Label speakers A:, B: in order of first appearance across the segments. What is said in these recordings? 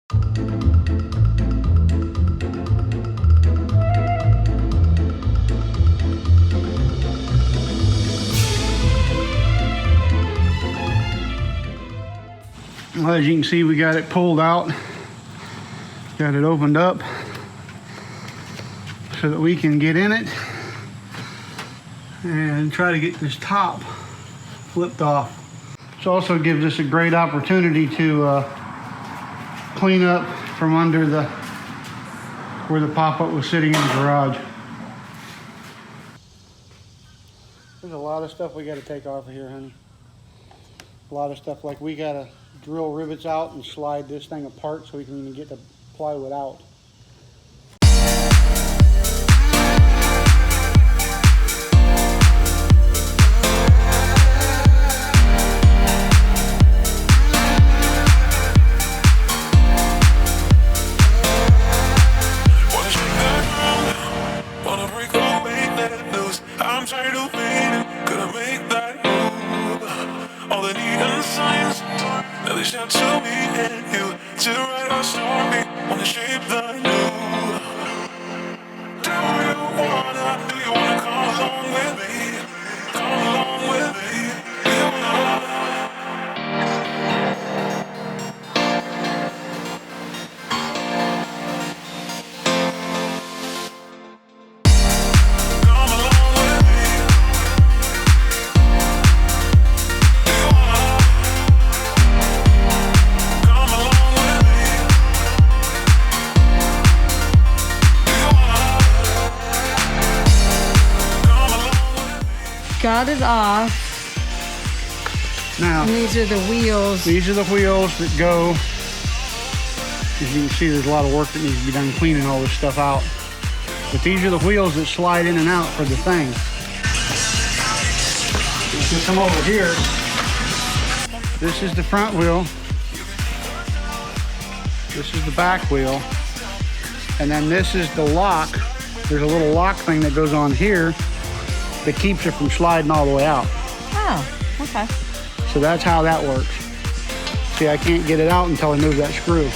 A: Well, as you can see, we got it pulled out, got it opened up so that we can get in it and try to get this top flipped off. This also gives us a great opportunity to clean up from under where the pop-up was sitting in the garage. There's a lot of stuff we got to take off of here, honey. A lot of stuff, like we got to drill rivets out and slide this thing apart so we can even get the plywood out.
B: Got it off.
A: Now,
B: and these are the wheels.
A: These are the wheels that go. As you can see, there's a lot of work that needs to be done cleaning all this stuff out. But these are the wheels that slide in and out for the thing. If you come over here, this is the front wheel. This is the back wheel. And then this is the lock. There's a little lock thing that goes on here that keeps it from sliding all the way out.
B: Oh, okay.
A: So that's how that works. See, I can't get it out until I move that screw.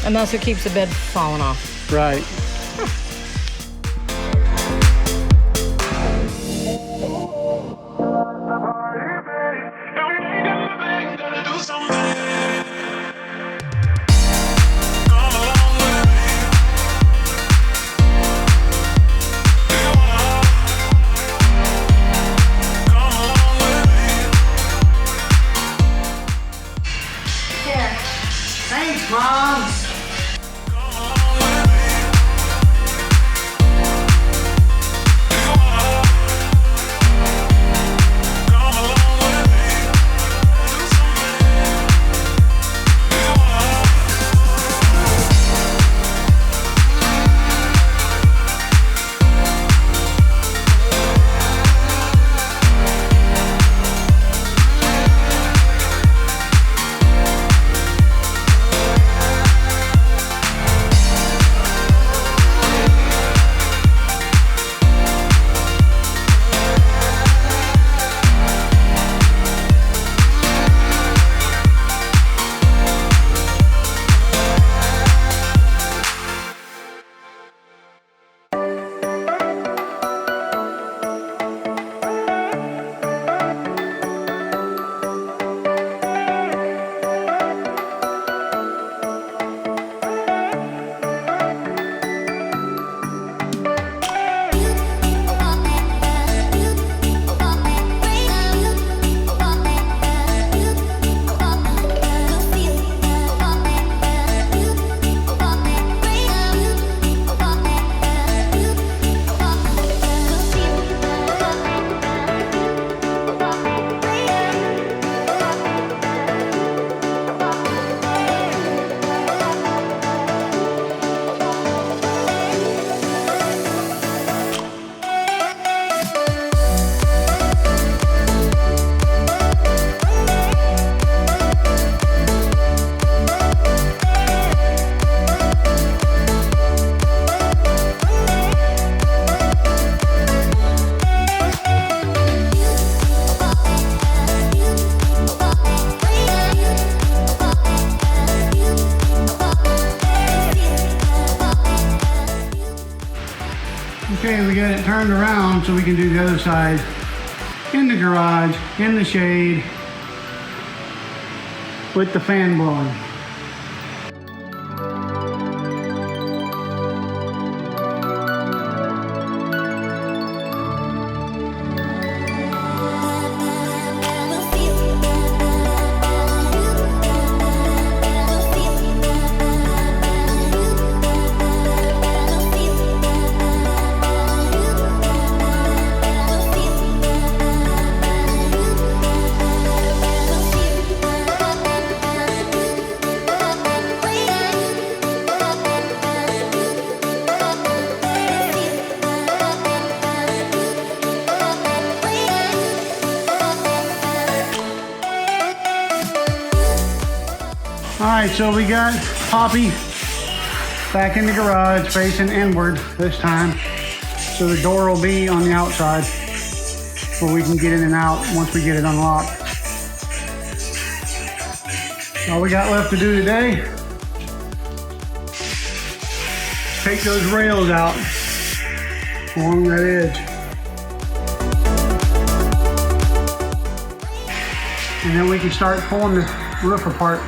B: And that's what keeps the bed falling off.
A: Right. Thanks, Mom. Okay, we got it turned around so we can do the other side. In the garage, in the shade, with the fan blowing. Alright, so we got Poppy back in the garage facing inward this time. So the door will be on the outside where we can get in and out once we get it unlocked. All we got left to do today, take those rails out along that edge. And then we can start pulling the roof apart.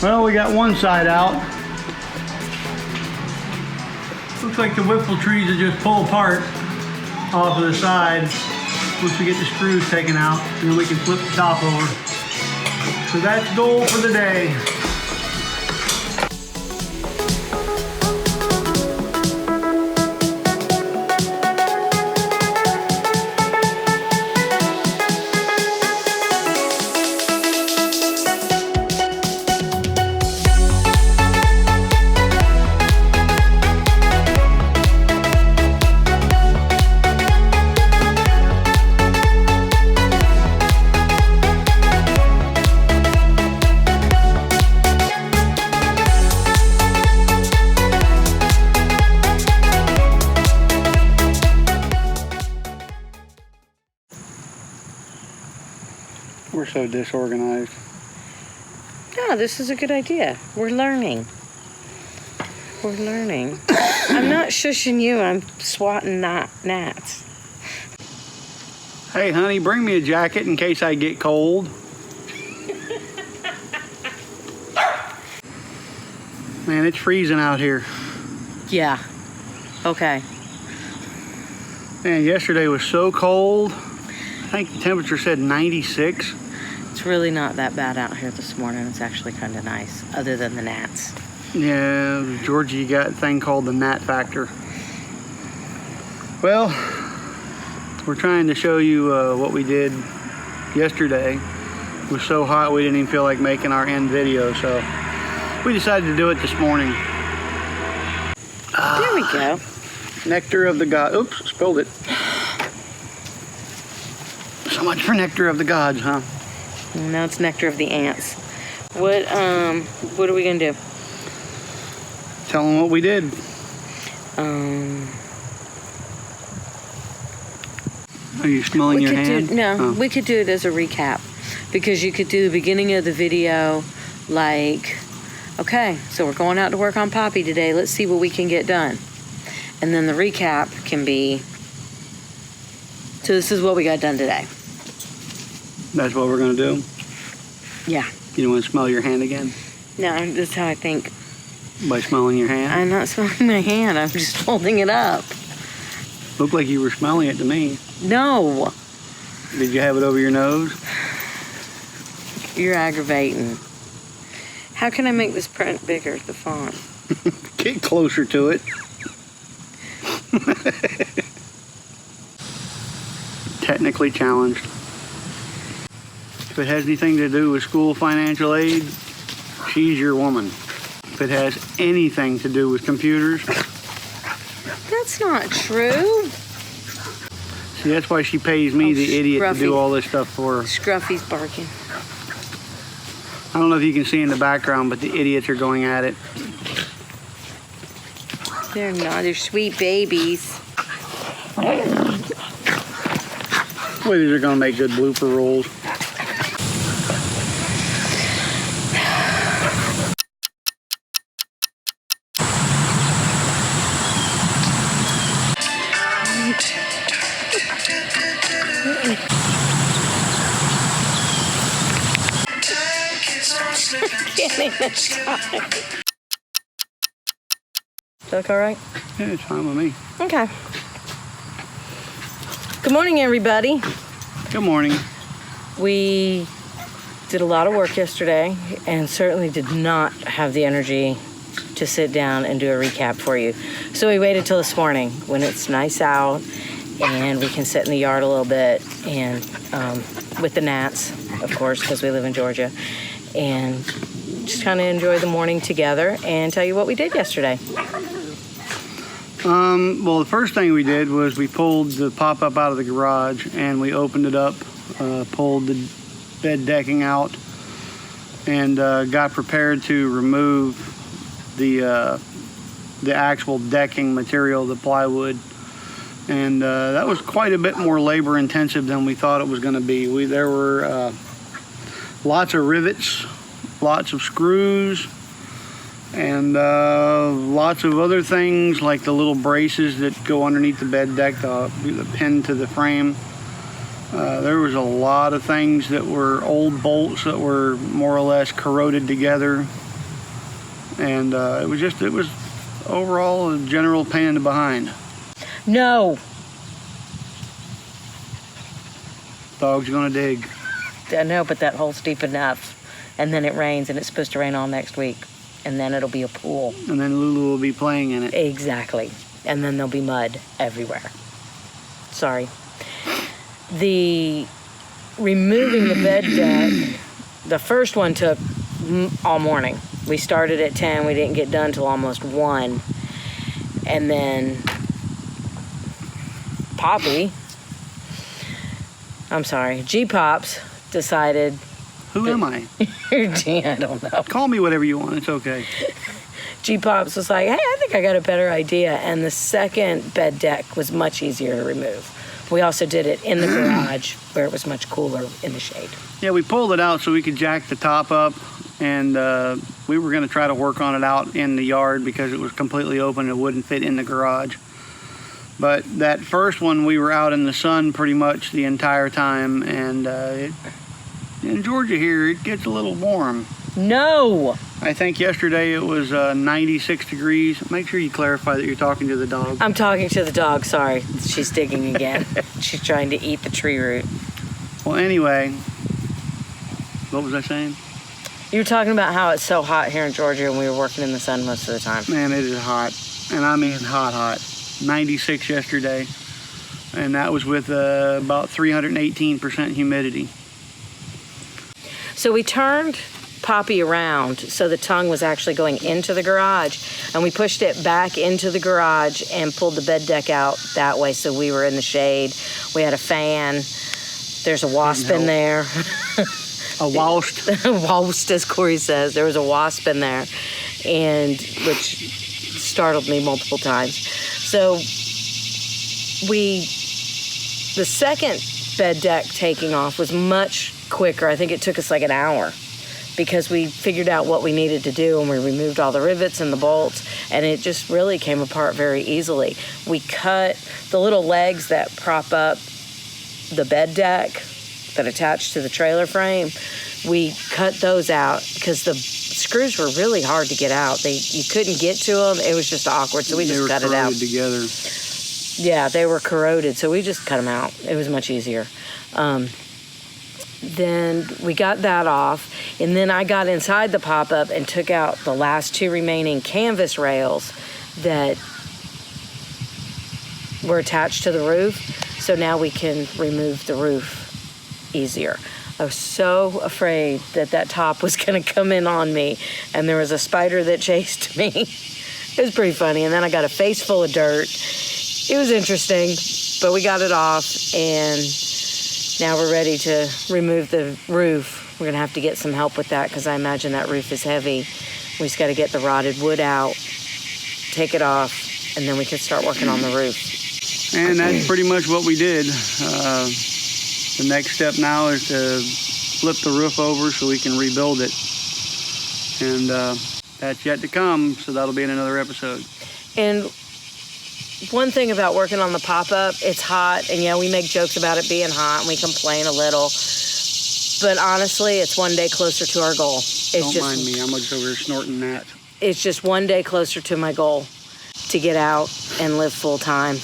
A: Well, we got one side out. Looks like the whipple trees will just pull apart off of the side once we get the screws taken out, and then we can flip the top over. So that's goal for the day. We're so disorganized.
B: No, this is a good idea. We're learning. We're learning. I'm not shushing you. I'm swatting gnats.
A: Hey, honey, bring me a jacket in case I get cold. Man, it's freezing out here.
B: Yeah. Okay.
A: Man, yesterday was so cold. I think the temperature said 96.
B: It's really not that bad out here this morning. It's actually kind of nice, other than the gnats.
A: Yeah, Georgia, you got a thing called the gnat factor. Well, we're trying to show you what we did yesterday. It was so hot we didn't even feel like making our end video, so we decided to do it this morning.
B: There we go.
A: Nectar of the gods. Oops, spilled it. So much for nectar of the gods, huh?
B: Now it's nectar of the ants. What are we gonna do?
A: Tell them what we did. Are you smelling your hand?
B: We could do it as a recap, because you could do the beginning of the video like, okay, so we're going out to work on Poppy today. Let's see what we can get done. And then the recap can be, so this is what we got done today.
A: That's what we're gonna do?
B: Yeah.
A: You don't want to smell your hand again?
B: No, that's how I think.
A: By smelling your hand?
B: I'm not smelling my hand. I'm just holding it up.
A: Looked like you were smelling it to me.
B: No.
A: Did you have it over your nose?
B: You're aggravating. How can I make this print bigger, the font?
A: Get closer to it. Technically challenged. If it has anything to do with school financial aid, she's your woman. If it has anything to do with computers...
B: That's not true.
A: See, that's why she pays me, the idiot,
B: Scruffy.
A: to do all this stuff for her.
B: Scruffy's barking.
A: I don't know if you can see in the background, but the idiots are going at it.
B: They're not. They're sweet babies.
A: Boy, these are going to make good blooper rolls.
B: Can't even talk. Look all right?
A: Yeah, it's fine with me.
B: Okay. Good morning, everybody.
A: Good morning.
B: We did a lot of work yesterday and certainly did not have the energy to sit down and do a recap for you. So we waited till this morning when it's nice out and we can sit in the yard a little bit and with the gnats, of course, because we live in Georgia, and just kind of enjoy the morning together and tell you what we did yesterday.
A: Well, the first thing we did was we pulled the pop-up out of the garage and we opened it up, pulled the bed decking out, and got prepared to remove the actual decking material, the plywood. And that was quite a bit more labor intensive than we thought it was going to be. There were lots of rivets, lots of screws, and lots of other things like the little braces that go underneath the bed deck, the pin to the frame. There was a lot of things that were old bolts that were more or less corroded together, and it was overall a general pain in the behind.
B: No.
A: Dog's gonna dig.
B: I know, but that hole's deep enough. And then it rains, and it's supposed to rain all next week. And then it'll be a pool.
A: And then Lulu will be playing in it.
B: Exactly. And then there'll be mud everywhere. Sorry. The removing the bed deck, the first one took all morning. We started at 10. We didn't get done till almost 1. And then G-Pops decided...
A: Who am I?
B: I don't know.
A: Call me whatever you want. It's okay.
B: G-Pops was like, hey, I think I got a better idea. And the second bed deck was much easier to remove. We also did it in the garage where it was much cooler in the shade.
A: Yeah, we pulled it out so we could jack the top up. And we were going to try to work on it out in the yard because it was completely open and it wouldn't fit in the garage. But that first one, we were out in the sun pretty much the entire time, and in Georgia here, it gets a little warm.
B: No!
A: I think yesterday it was 96 degrees. Make sure you clarify that you're talking to the dog.
B: I'm talking to the dog, sorry. She's digging again. She's trying to eat the tree root.
A: Well, anyway, what was I saying?
B: You were talking about how it's so hot here in Georgia and we were working in the sun most of the time.
A: Man, it is hot, and I mean hot. 96 yesterday, and that was with about 318% humidity.
B: So we turned Poppy around so the tongue was actually going into the garage, and we pushed it back into the garage and pulled the bed deck out that way so we were in the shade. We had a fan. There's a wasp in there.
A: A wasp.
B: A wasp, as Corey says. There was a wasp in there, and which startled me multiple times. So the second bed deck taking off was much quicker. I think it took us like an hour because we figured out what we needed to do and we removed all the rivets and the bolts, and it just really came apart very easily. We cut the little legs that prop up the bed deck that attach to the trailer frame. We cut those out because the screws were really hard to get out. You couldn't get to them. It was just awkward, so we just cut it out.
A: They were corroded together.
B: Yeah, they were corroded, so we just cut them out. It was much easier. Then we got that off, and then I got inside the pop-up and took out the last 2 remaining canvas rails that were attached to the roof, so now we can remove the roof easier. I was so afraid that top was going to come in on me, and there was a spider that chased me. It was pretty funny, and then I got a face full of dirt. It was interesting, but we got it off, and now we're ready to remove the roof. We're going to have to get some help with that because I imagine that roof is heavy. We just got to get the rotted wood out, take it off, and then we can start working on the roof.
A: And that's pretty much what we did. The next step now is to flip the roof over so we can rebuild it. And that's yet to come, so that'll be in another episode.
B: And one thing about working on the pop-up, it's hot, and yeah, we make jokes about it being hot, and we complain a little. But honestly, it's one day closer to our goal.
A: Don't mind me. I'm just over here snorting that.
B: It's just one day closer to my goal to get out and live full time.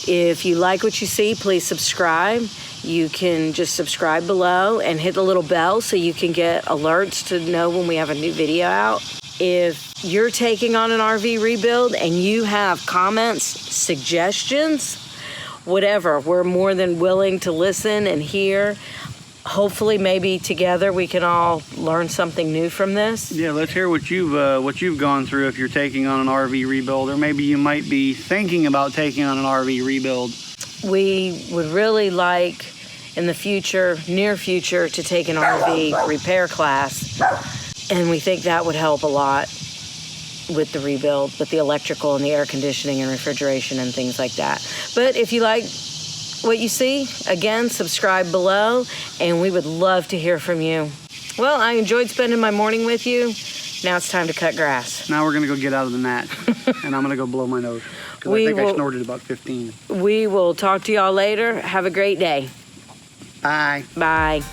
B: If you like what you see, please subscribe. You can just subscribe below and hit the little bell so you can get alerts to know when we have a new video out. If you're taking on an RV rebuild and you have comments, suggestions, whatever, we're more than willing to listen and hear. Hopefully, maybe together we can all learn something new from this.
A: Yeah, let's hear what you've gone through if you're taking on an RV rebuild, or maybe you might be thinking about taking on an RV rebuild.
B: We would really like in the future, near future, to take an RV repair class, and we think that would help a lot with the rebuild, with the electrical and the air conditioning and refrigeration and things like that. But if you like what you see, again, subscribe below, and we would love to hear from you. Well, I enjoyed spending my morning with you. Now it's time to cut grass.
A: Now we're gonna go get out of the mat, and I'm gonna go blow my nose, because I think I snorted about 15.
B: We will talk to y'all later. Have a great day.
A: Bye.
B: Bye.